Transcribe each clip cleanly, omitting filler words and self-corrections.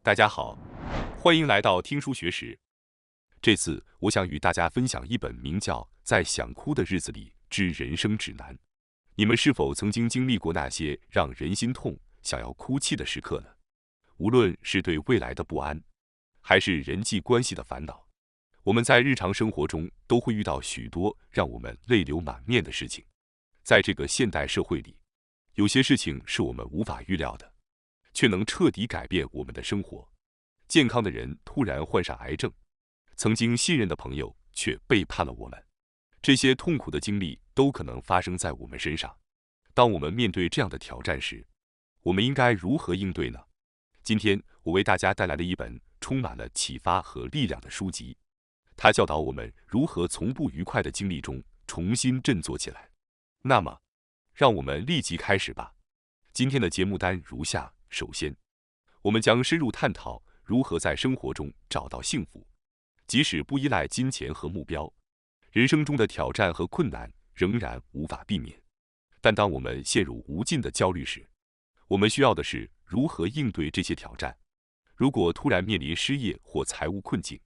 大家好，欢迎来到听书学史。这次我想与大家分享一本名叫《在想哭的日子里之人生指南》。你们是否曾经经历过那些让人心痛、想要哭泣的时刻呢？无论是对未来的不安，还是人际关系的烦恼，我们在日常生活中都会遇到许多让我们泪流满面的事情。在这个现代社会里，有些事情是我们无法预料的，却能彻底改变我们的生活。健康的人突然患上癌症，曾经信任的朋友却背叛了我们。这些痛苦的经历都可能发生在我们身上。当我们面对这样的挑战时，我们应该如何应对呢？今天我为大家带来了一本充满了启发和力量的书籍，它教导我们如何从不愉快的经历中重新振作起来。那么，让我们立即开始吧。今天的节目单如下：首先，我们将深入探讨如何在生活中找到幸福，即使不依赖金钱和目标，人生中的挑战和困难仍然无法避免。但当我们陷入无尽的焦虑时，我们需要的是如何应对这些挑战。如果突然面临失业或财务困境，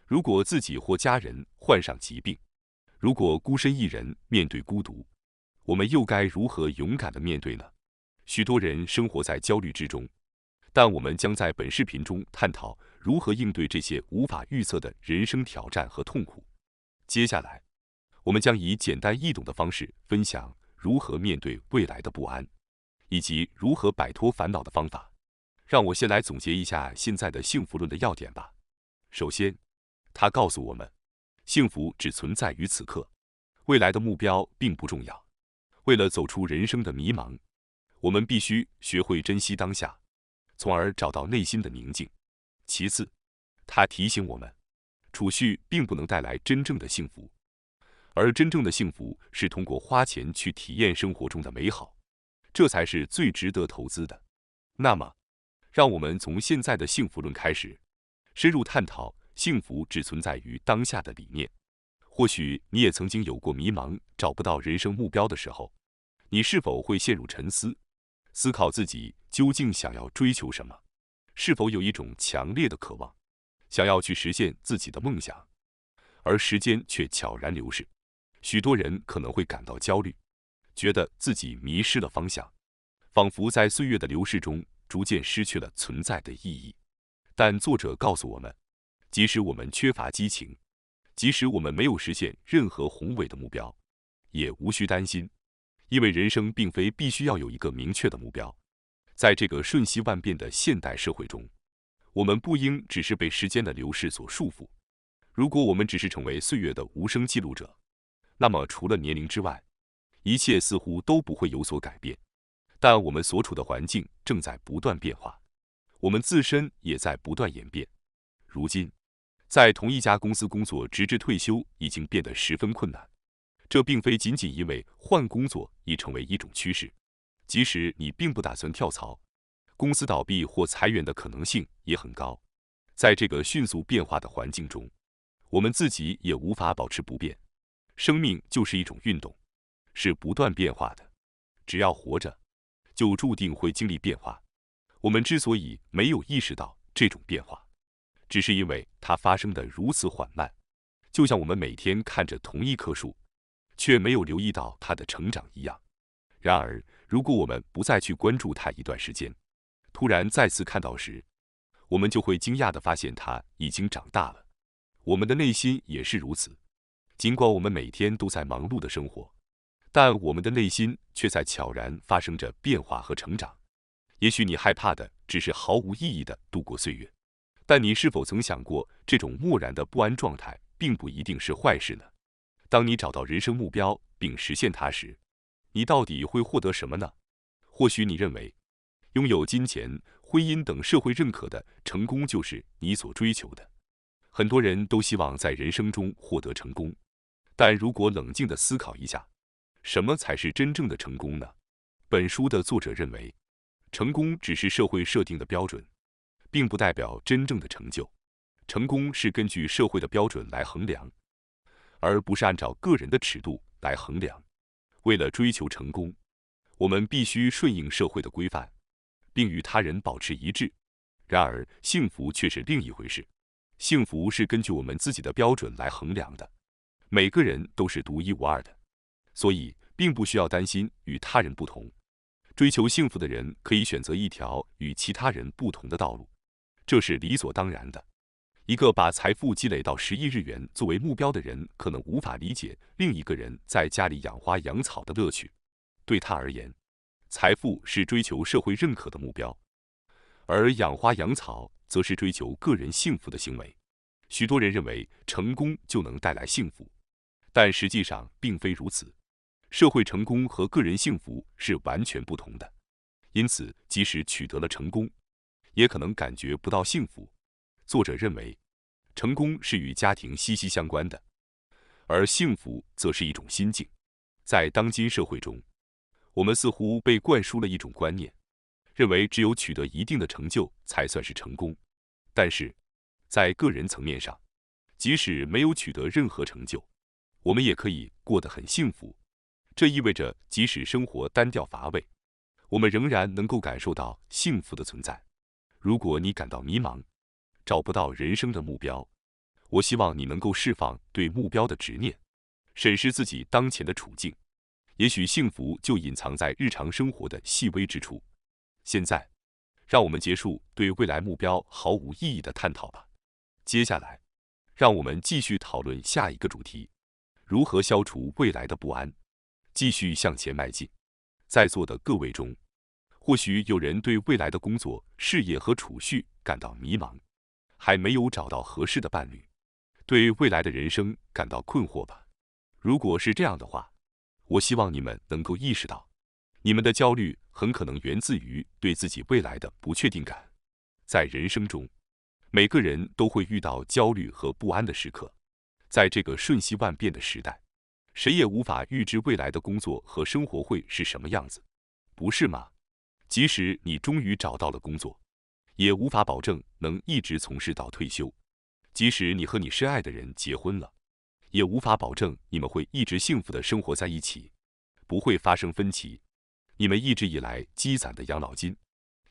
如果自己或家人患上疾病，如果孤身一人面对孤独，我们又该如何勇敢地面对呢？许多人生活在焦虑之中，但我们将在本视频中探讨如何应对这些无法预测的人生挑战和痛苦。接下来，我们将以简单易懂的方式分享如何面对未来的不安，以及如何摆脱烦恼的方法。让我先来总结一下现在的幸福论的要点吧。首先，它告诉我们，幸福只存在于此刻，未来的目标并不重要。为了走出人生的迷茫，我们必须学会珍惜当下，从而找到内心的宁静。其次，它提醒我们，储蓄并不能带来真正的幸福，而真正的幸福是通过花钱去体验生活中的美好，这才是最值得投资的。那么，让我们从现在的幸福论开始，深入探讨幸福只存在于当下的理念。或许你也曾经有过迷茫、找不到人生目标的时候，你是否会陷入沉思，思考自己究竟想要追求什么？是否有一种强烈的渴望，想要去实现自己的梦想？而时间却悄然流逝，许多人可能会感到焦虑，觉得自己迷失了方向，仿佛在岁月的流逝中逐渐失去了存在的意义。但作者告诉我们，即使我们缺乏激情，即使我们没有实现任何宏伟的目标，也无需担心，因为人生并非必须要有一个明确的目标。在这个瞬息万变的现代社会中，我们不应只是被时间的流逝所束缚。如果我们只是成为岁月的无声记录者，那么除了年龄之外，一切似乎都不会有所改变。但我们所处的环境正在不断变化，我们自身也在不断演变。如今，在同一家公司工作直至退休已经变得十分困难。这并非仅仅因为换工作已成为一种趋势，即使你并不打算跳槽，公司倒闭或裁员的可能性也很高。在这个迅速变化的环境中，我们自己也无法保持不变。生命就是一种运动，是不断变化的。只要活着，就注定会经历变化。我们之所以没有意识到这种变化，只是因为它发生得如此缓慢，就像我们每天看着同一棵树，却没有留意到它的成长一样。然而，如果我们不再去关注它一段时间，突然再次看到时，我们就会惊讶地发现它已经长大了。我们的内心也是如此。尽管我们每天都在忙碌的生活，但我们的内心却在悄然发生着变化和成长。也许你害怕的只是毫无意义的度过岁月，但你是否曾想过，这种漠然的不安状态并不一定是坏事呢？当你找到人生目标并实现它时，你到底会获得什么呢？或许你认为，拥有金钱、婚姻等社会认可的成功就是你所追求的。很多人都希望在人生中获得成功，但如果冷静地思考一下，什么才是真正的成功呢？本书的作者认为，成功只是社会设定的标准，并不代表真正的成就。成功是根据社会的标准来衡量，而不是按照个人的尺度来衡量。为了追求成功，我们必须顺应社会的规范，并与他人保持一致。然而，幸福却是另一回事。幸福是根据我们自己的标准来衡量的，每个人都是独一无二的，所以并不需要担心与他人不同。追求幸福的人可以选择一条与其他人不同的道路，这是理所当然的。一个把财富积累到10亿日元作为目标的人，可能无法理解另一个人在家里养花养草的乐趣。对他而言，财富是追求社会认可的目标，而养花养草则是追求个人幸福的行为。许多人认为成功就能带来幸福，但实际上并非如此。社会成功和个人幸福是完全不同的，因此即使取得了成功，也可能感觉不到幸福。作者认为，成功是与家庭息息相关的，而幸福则是一种心境。在当今社会中，我们似乎被灌输了一种观念，认为只有取得一定的成就才算是成功。但是，在个人层面上，即使没有取得任何成就，我们也可以过得很幸福。这意味着，即使生活单调乏味，我们仍然能够感受到幸福的存在。如果你感到迷茫，找不到人生的目标，我希望你能够释放对目标的执念，审视自己当前的处境。也许幸福就隐藏在日常生活的细微之处。现在，让我们结束对未来目标毫无意义的探讨吧。接下来，让我们继续讨论下一个主题：如何消除未来的不安，继续向前迈进。在座的各位中，或许有人对未来的工作、事业和储蓄感到迷茫，还没有找到合适的伴侣，对未来的人生感到困惑吧？如果是这样的话，我希望你们能够意识到，你们的焦虑很可能源自于对自己未来的不确定感。在人生中，每个人都会遇到焦虑和不安的时刻。在这个瞬息万变的时代，谁也无法预知未来的工作和生活会是什么样子，不是吗？即使你终于找到了工作，也无法保证能一直从事到退休。即使你和你深爱的人结婚了，也无法保证你们会一直幸福的生活在一起，不会发生分歧。你们一直以来积攒的养老金，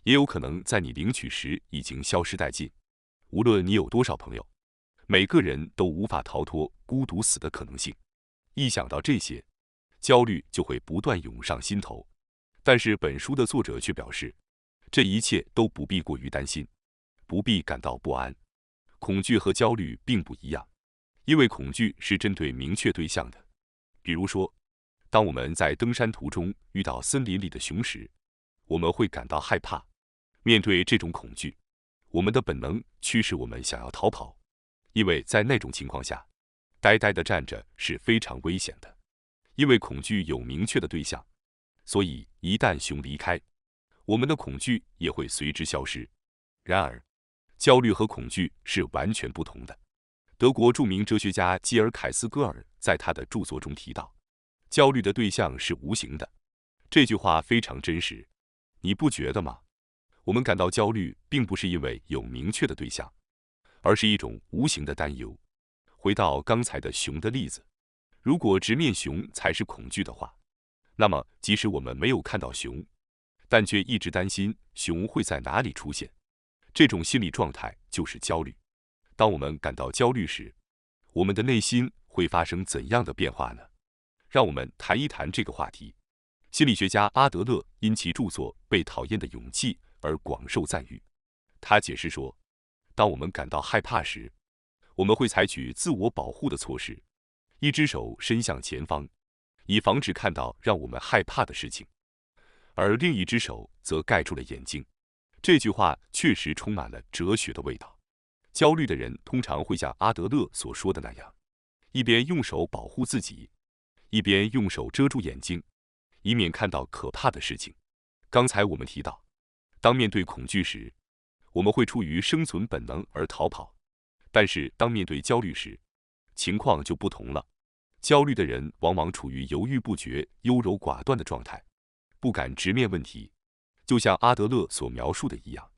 也有可能在你领取时已经消失殆尽。无论你有多少朋友，每个人都无法逃脱孤独死的可能性。一想到这些，焦虑就会不断涌上心头。但是本书的作者却表示，这一切都不必过于担心，不必感到不安。恐惧和焦虑并不一样，因为恐惧是针对明确对象的。比如说，当我们在登山途中遇到森林里的熊时，我们会感到害怕。面对这种恐惧，我们的本能驱使我们想要逃跑，因为在那种情况下，呆呆地站着是非常危险的。因为恐惧有明确的对象，所以一旦熊离开，我们的恐惧也会随之消失。然而，焦虑和恐惧是完全不同的。德国著名哲学家基尔凯斯戈尔在他的著作中提到，焦虑的对象是无形的。这句话非常真实，你不觉得吗？我们感到焦虑，并不是因为有明确的对象，而是一种无形的担忧。回到刚才的熊的例子，如果直面熊才是恐惧的话，那么即使我们没有看到熊，但却一直担心熊会在哪里出现，这种心理状态就是焦虑。当我们感到焦虑时，我们的内心会发生怎样的变化呢？让我们谈一谈这个话题。心理学家阿德勒因其著作《被讨厌的勇气》而广受赞誉。他解释说，当我们感到害怕时，我们会采取自我保护的措施，一只手伸向前方，以防止看到让我们害怕的事情，而另一只手则盖住了眼睛。这句话确实充满了哲学的味道。焦虑的人通常会像阿德勒所说的那样，一边用手保护自己，一边用手遮住眼睛，以免看到可怕的事情。刚才我们提到，当面对恐惧时，我们会出于生存本能而逃跑，但是当面对焦虑时，情况就不同了。焦虑的人往往处于犹豫不决、优柔寡断的状态，不敢直面问题。就像阿德勒所描述的一样，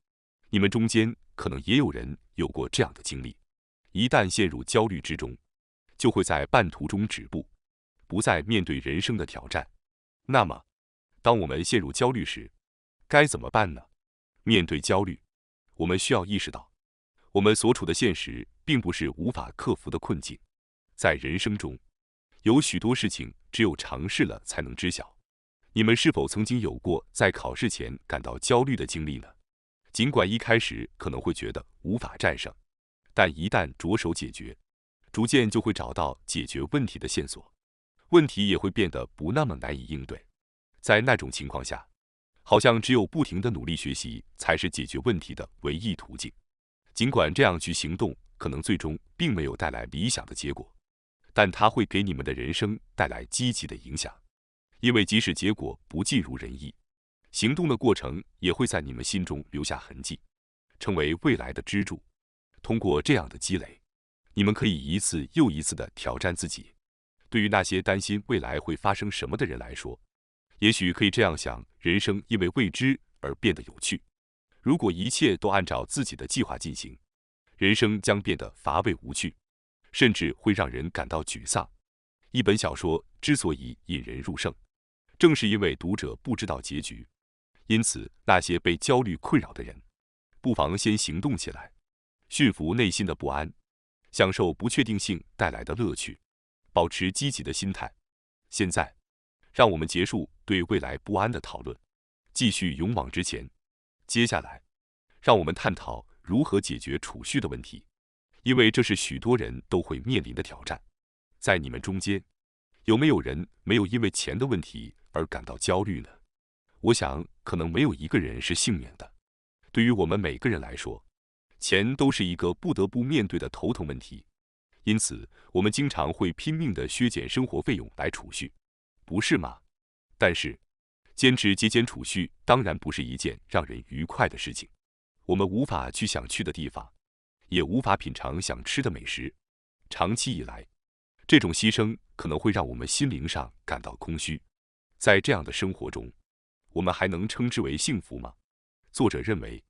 你们中间可能也有人有过这样的经历：一旦陷入焦虑之中，就会在半途中止步，不再面对人生的挑战。那么，当我们陷入焦虑时，该怎么办呢？面对焦虑，我们需要意识到，我们所处的现实并不是无法克服的困境。在人生中，有许多事情只有尝试了才能知晓。你们是否曾经有过在考试前感到焦虑的经历呢？尽管一开始可能会觉得无法战胜，但一旦着手解决，逐渐就会找到解决问题的线索，问题也会变得不那么难以应对。在那种情况下，好像只有不停地努力学习才是解决问题的唯一途径。尽管这样去行动可能最终并没有带来理想的结果，但它会给你们的人生带来积极的影响。因为即使结果不尽如人意，行动的过程也会在你们心中留下痕迹，成为未来的支柱。通过这样的积累，你们可以一次又一次地挑战自己。对于那些担心未来会发生什么的人来说，也许可以这样想：人生因为未知而变得有趣。如果一切都按照自己的计划进行，人生将变得乏味无趣，甚至会让人感到沮丧。一本小说之所以引人入胜，正是因为读者不知道结局。因此，那些被焦虑困扰的人，不妨先行动起来，驯服内心的不安，享受不确定性带来的乐趣，保持积极的心态。现在，让我们结束对未来不安的讨论，继续勇往直前。接下来，让我们探讨如何解决储蓄的问题，因为这是许多人都会面临的挑战。在你们中间，有没有人没有因为钱的问题而感到焦虑呢？我想，可能没有一个人是幸免的。对于我们每个人来说，钱都是一个不得不面对的头疼问题，因此，我们经常会拼命地削减生活费用来储蓄，不是吗？但是，坚持节俭储蓄当然不是一件让人愉快的事情。我们无法去想去的地方，也无法品尝想吃的美食。长期以来，这种牺牲可能会让我们心灵上感到空虚。在这样的生活中，我们还能称之为幸福吗？作者认为，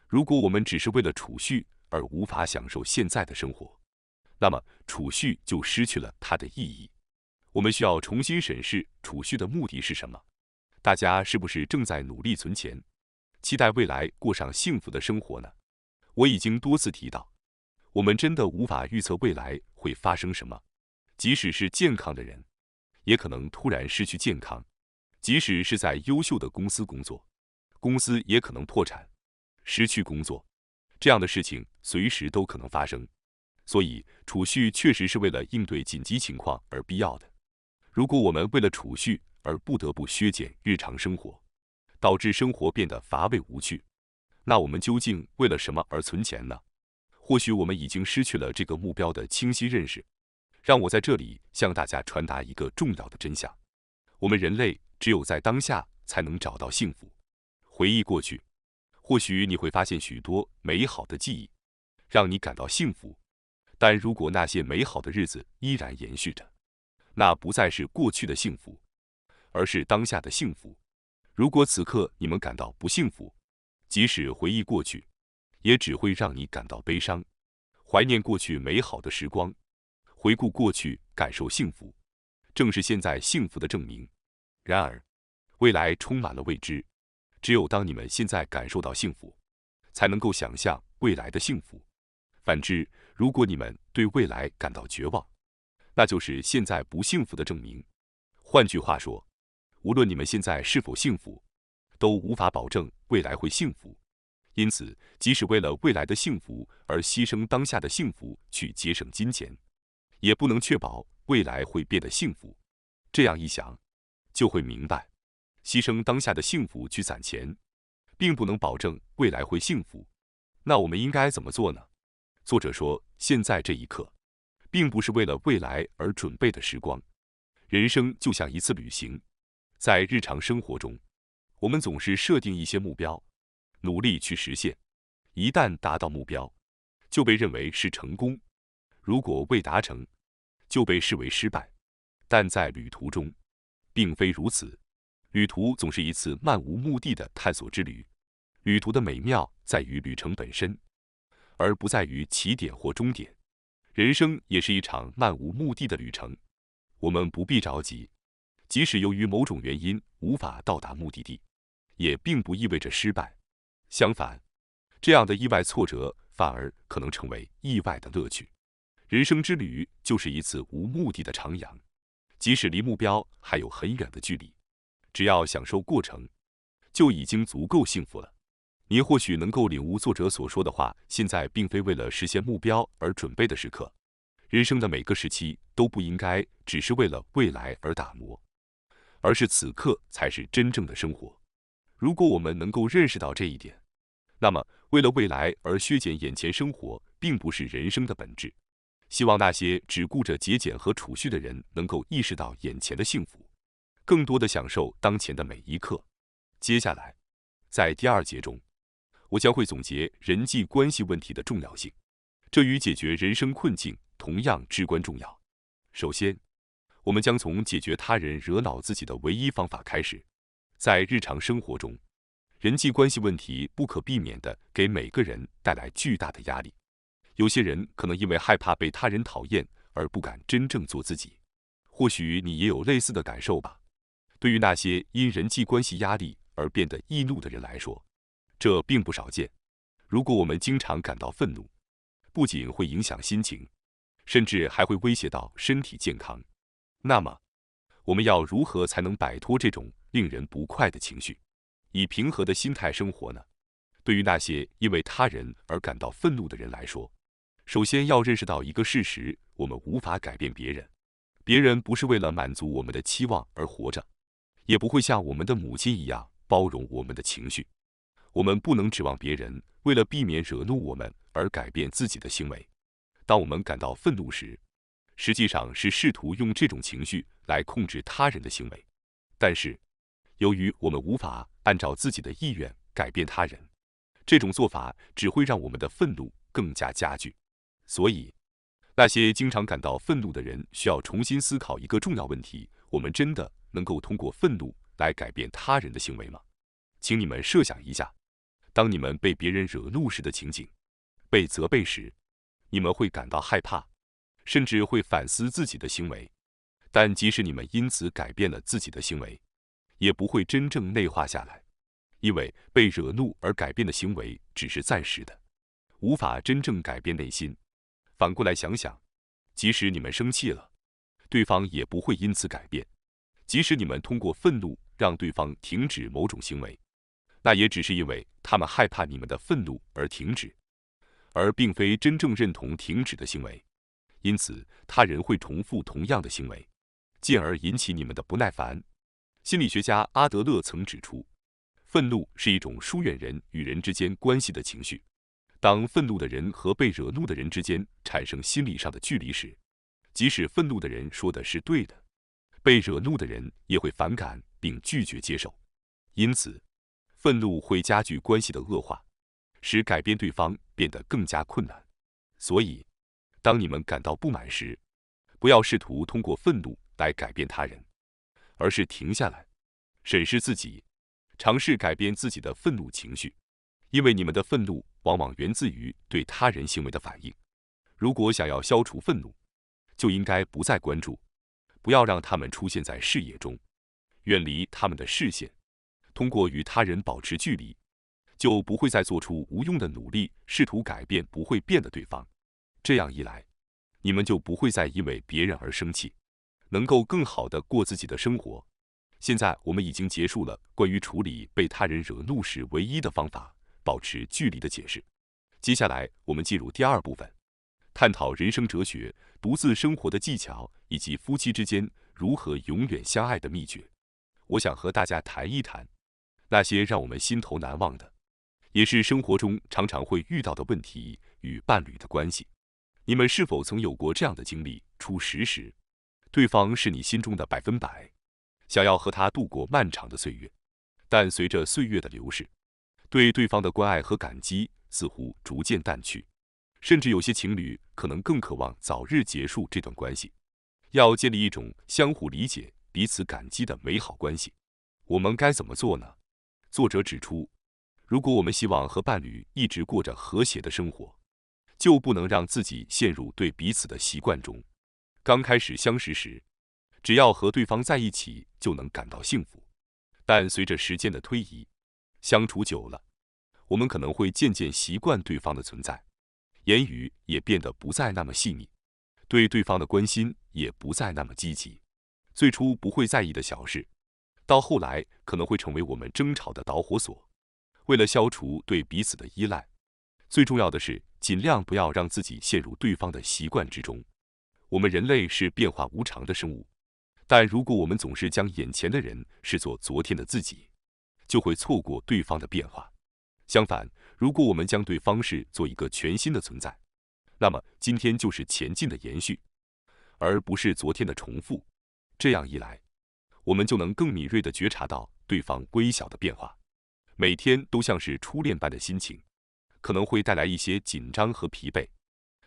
如果我们只是为了储蓄而无法享受现在的生活，那么储蓄就失去了它的意义。我们需要重新审视储蓄的目的是什么。大家是不是正在努力存钱，期待未来过上幸福的生活呢？我已经多次提到，我们真的无法预测未来会发生什么。即使是健康的人，也可能突然失去健康；即使是在优秀的公司工作，公司也可能破产、失去工作。这样的事情随时都可能发生。所以，储蓄确实是为了应对紧急情况而必要的。如果我们为了储蓄而不得不削减日常生活，导致生活变得乏味无趣，那我们究竟为了什么而存钱呢？或许我们已经失去了这个目标的清晰认识。让我在这里向大家传达一个重要的真相：我们人类只有在当下才能找到幸福。回忆过去，或许你会发现许多美好的记忆，让你感到幸福。但如果那些美好的日子依然延续着，那不再是过去的幸福，而是当下的幸福。如果此刻你们感到不幸福，即使回忆过去，也只会让你感到悲伤。怀念过去美好的时光，回顾过去，感受幸福，正是现在幸福的证明。然而，未来充满了未知，只有当你们现在感受到幸福，才能够想象未来的幸福。反之，如果你们对未来感到绝望，那就是现在不幸福的证明。换句话说，无论你们现在是否幸福，都无法保证未来会幸福。因此，即使为了未来的幸福而牺牲当下的幸福去节省金钱，也不能确保未来会变得幸福。这样一想，就会明白，牺牲当下的幸福去攒钱，并不能保证未来会幸福。那我们应该怎么做呢？作者说，现在这一刻，并不是为了未来而准备的时光。人生就像一次旅行，在日常生活中，我们总是设定一些目标，努力去实现。一旦达到目标，就被认为是成功；如果未达成，就被视为失败。但在旅途中，并非如此。旅途总是一次漫无目的的探索之旅。旅途的美妙在于旅程本身，而不在于起点或终点。人生也是一场漫无目的的旅程，我们不必着急。即使由于某种原因无法到达目的地，也并不意味着失败。相反，这样的意外挫折反而可能成为意外的乐趣。人生之旅就是一次无目的的徜徉，即使离目标还有很远的距离，只要享受过程，就已经足够幸福了。你或许能够领悟作者所说的话，现在并非为了实现目标而准备的时刻。人生的每个时期都不应该只是为了未来而打磨，而是此刻才是真正的生活。如果我们能够认识到这一点，那么为了未来而削减眼前生活，并不是人生的本质。希望那些只顾着节俭和储蓄的人能够意识到眼前的幸福，更多的享受当前的每一刻。接下来，在第2节中，我将会总结人际关系问题的重要性，这与解决人生困境同样至关重要。首先，我们将从解决他人惹恼自己的唯一方法开始。在日常生活中，人际关系问题不可避免地给每个人带来巨大的压力。有些人可能因为害怕被他人讨厌而不敢真正做自己，或许你也有类似的感受吧。对于那些因人际关系压力而变得易怒的人来说，这并不少见。如果我们经常感到愤怒，不仅会影响心情，甚至还会威胁到身体健康。那么，我们要如何才能摆脱这种令人不快的情绪，以平和的心态生活呢？对于那些因为他人而感到愤怒的人来说，首先要认识到一个事实：我们无法改变别人，别人不是为了满足我们的期望而活着，也不会像我们的母亲一样包容我们的情绪。我们不能指望别人为了避免惹怒我们而改变自己的行为。当我们感到愤怒时，实际上是试图用这种情绪来控制他人的行为。但是，由于我们无法按照自己的意愿改变他人，这种做法只会让我们的愤怒更加加剧。所以，那些经常感到愤怒的人需要重新思考一个重要问题：我们真的能够通过愤怒来改变他人的行为吗？请你们设想一下，当你们被别人惹怒时的情景。被责备时，你们会感到害怕，甚至会反思自己的行为。但即使你们因此改变了自己的行为，也不会真正内化下来，因为被惹怒而改变的行为只是暂时的，无法真正改变内心。反过来想想，即使你们生气了，对方也不会因此改变。即使你们通过愤怒让对方停止某种行为，那也只是因为他们害怕你们的愤怒而停止，而并非真正认同停止的行为。因此，他人会重复同样的行为，进而引起你们的不耐烦。心理学家阿德勒曾指出，愤怒是一种疏远人与人之间关系的情绪。当愤怒的人和被惹怒的人之间产生心理上的距离时，即使愤怒的人说的是对的，被惹怒的人也会反感并拒绝接受。因此，愤怒会加剧关系的恶化，使改变对方变得更加困难。所以，当你们感到不满时，不要试图通过愤怒来改变他人，而是停下来，审视自己，尝试改变自己的愤怒情绪。因为你们的愤怒往往源自于对他人行为的反应。如果想要消除愤怒，就应该不再关注，不要让他们出现在视野中，远离他们的视线。通过与他人保持距离，就不会再做出无用的努力，试图改变不会变的对方。这样一来，你们就不会再因为别人而生气，能够更好地过自己的生活。现在我们已经结束了关于处理被他人惹怒时唯一的方法保持距离的解释。接下来我们进入第2部分，探讨人生哲学、独自生活的技巧以及夫妻之间如何永远相爱的秘诀。我想和大家谈一谈那些让我们心头难忘的，也是生活中常常会遇到的问题与伴侣的关系。你们是否曾有过这样的经历：初识时，对方是你心中的100%，想要和他度过漫长的岁月，但随着岁月的流逝，对对方的关爱和感激似乎逐渐淡去，甚至有些情侣可能更渴望早日结束这段关系。要建立一种相互理解、彼此感激的美好关系，我们该怎么做呢？作者指出，如果我们希望和伴侣一直过着和谐的生活，就不能让自己陷入对彼此的习惯中。刚开始相识时，只要和对方在一起就能感到幸福，但随着时间的推移，相处久了，我们可能会渐渐习惯对方的存在，言语也变得不再那么细腻，对对方的关心也不再那么积极。最初不会在意的小事，到后来可能会成为我们争吵的导火索。为了消除对彼此的依赖，最重要的是尽量不要让自己陷入对方的习惯之中。我们人类是变化无常的生物，但如果我们总是将眼前的人视作昨天的自己，就会错过对方的变化。相反，如果我们将对方视作一个全新的存在，那么今天就是前进的延续，而不是昨天的重复。这样一来，我们就能更敏锐地觉察到对方微小的变化。每天都像是初恋般的心情，可能会带来一些紧张和疲惫，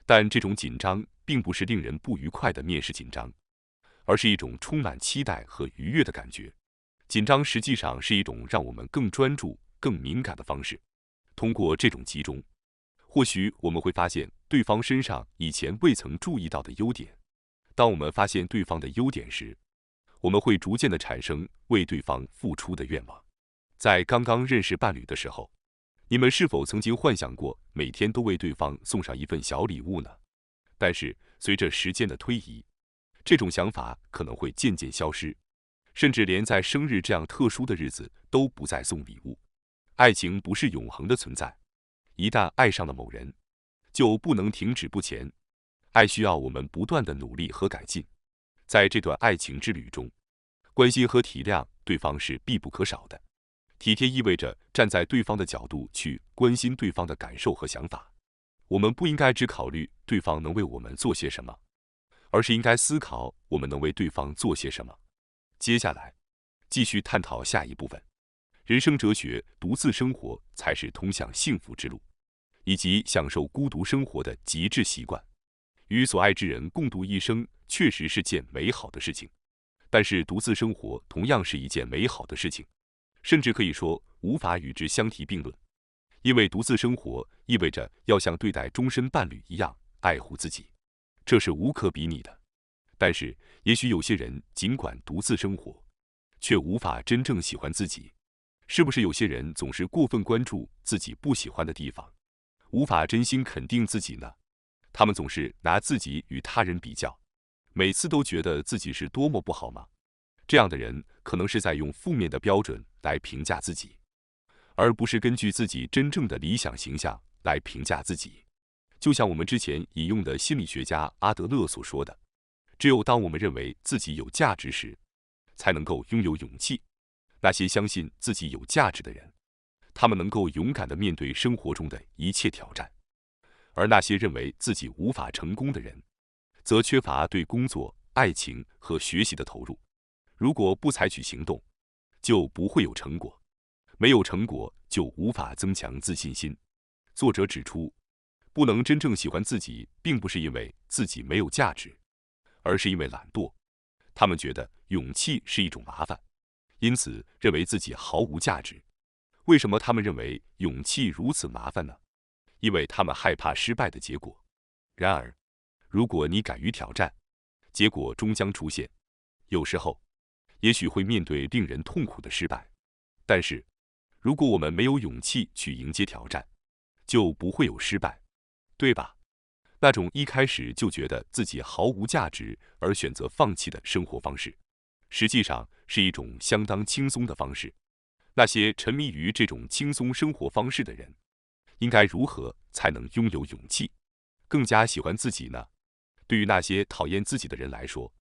但这种紧张并不是令人不愉快的面试紧张，而是一种充满期待和愉悦的感觉。紧张实际上是一种让我们更专注、更敏感的方式。通过这种集中，或许我们会发现对方身上以前未曾注意到的优点。当我们发现对方的优点时，我们会逐渐地产生为对方付出的愿望。在刚刚认识伴侣的时候，你们是否曾经幻想过每天都为对方送上一份小礼物呢？但是随着时间的推移，这种想法可能会渐渐消失，甚至连在生日这样特殊的日子都不再送礼物。爱情不是永恒的存在，一旦爱上了某人，就不能停止不前。爱需要我们不断的努力和改进。在这段爱情之旅中，关心和体谅对方是必不可少的。体贴意味着站在对方的角度去关心对方的感受和想法。我们不应该只考虑对方能为我们做些什么，而是应该思考我们能为对方做些什么。接下来，继续探讨下一部分：人生哲学，独自生活才是通向幸福之路，以及享受孤独生活的极致习惯。与所爱之人共度一生，确实是件美好的事情，但是独自生活同样是一件美好的事情。甚至可以说无法与之相提并论，因为独自生活意味着要像对待终身伴侣一样爱护自己，这是无可比拟的。但是，也许有些人尽管独自生活，却无法真正喜欢自己。是不是有些人总是过分关注自己不喜欢的地方，无法真心肯定自己呢？他们总是拿自己与他人比较，每次都觉得自己是多么不好吗？这样的人可能是在用负面的标准来评价自己，而不是根据自己真正的理想形象来评价自己。就像我们之前引用的心理学家阿德勒所说的，只有当我们认为自己有价值时，才能够拥有勇气。那些相信自己有价值的人，他们能够勇敢地面对生活中的一切挑战；而那些认为自己无法成功的人，则缺乏对工作、爱情和学习的投入。如果不采取行动，就不会有成果；没有成果，就无法增强自信心。作者指出，不能真正喜欢自己，并不是因为自己没有价值，而是因为懒惰。他们觉得勇气是一种麻烦，因此认为自己毫无价值。为什么他们认为勇气如此麻烦呢？因为他们害怕失败的结果。然而，如果你敢于挑战，结果终将出现。有时候，也许会面对令人痛苦的失败，但是，如果我们没有勇气去迎接挑战，就不会有失败，对吧？那种一开始就觉得自己毫无价值而选择放弃的生活方式，实际上是一种相当轻松的方式。那些沉迷于这种轻松生活方式的人，应该如何才能拥有勇气，更加喜欢自己呢？对于那些讨厌自己的人来说，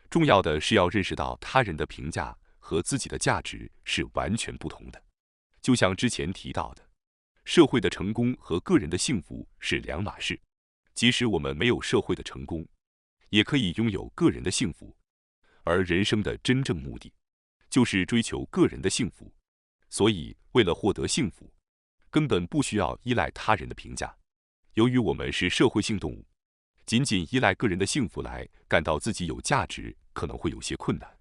重要的是要认识到他人的评价和自己的价值是完全不同的。就像之前提到的，社会的成功和个人的幸福是两码事。即使我们没有社会的成功，也可以拥有个人的幸福。而人生的真正目的，就是追求个人的幸福。所以，为了获得幸福，根本不需要依赖他人的评价。由于我们是社会性动物，仅仅依赖个人的幸福来感到自己有价值，可能会有些困难。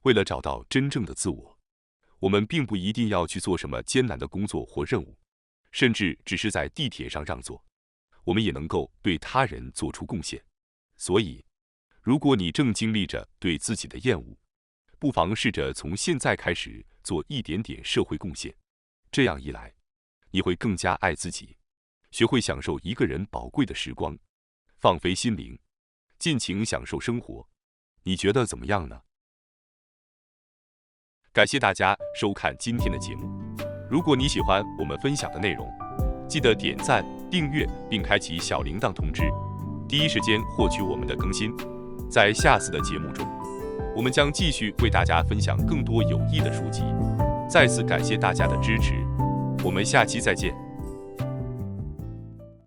为了找到真正的自我，我们并不一定要去做什么艰难的工作或任务，甚至只是在地铁上让座，我们也能够对他人做出贡献。所以，如果你正经历着对自己的厌恶，不妨试着从现在开始做一点点社会贡献。这样一来，你会更加爱自己，学会享受一个人宝贵的时光，放飞心灵，尽情享受生活。你觉得怎么样呢？感谢大家收看今天的节目。如果你喜欢我们分享的内容，记得点赞、订阅并开启小铃铛通知，第一时间获取我们的更新。在下次的节目中，我们将继续为大家分享更多有益的书籍。再次感谢大家的支持，我们下期再见。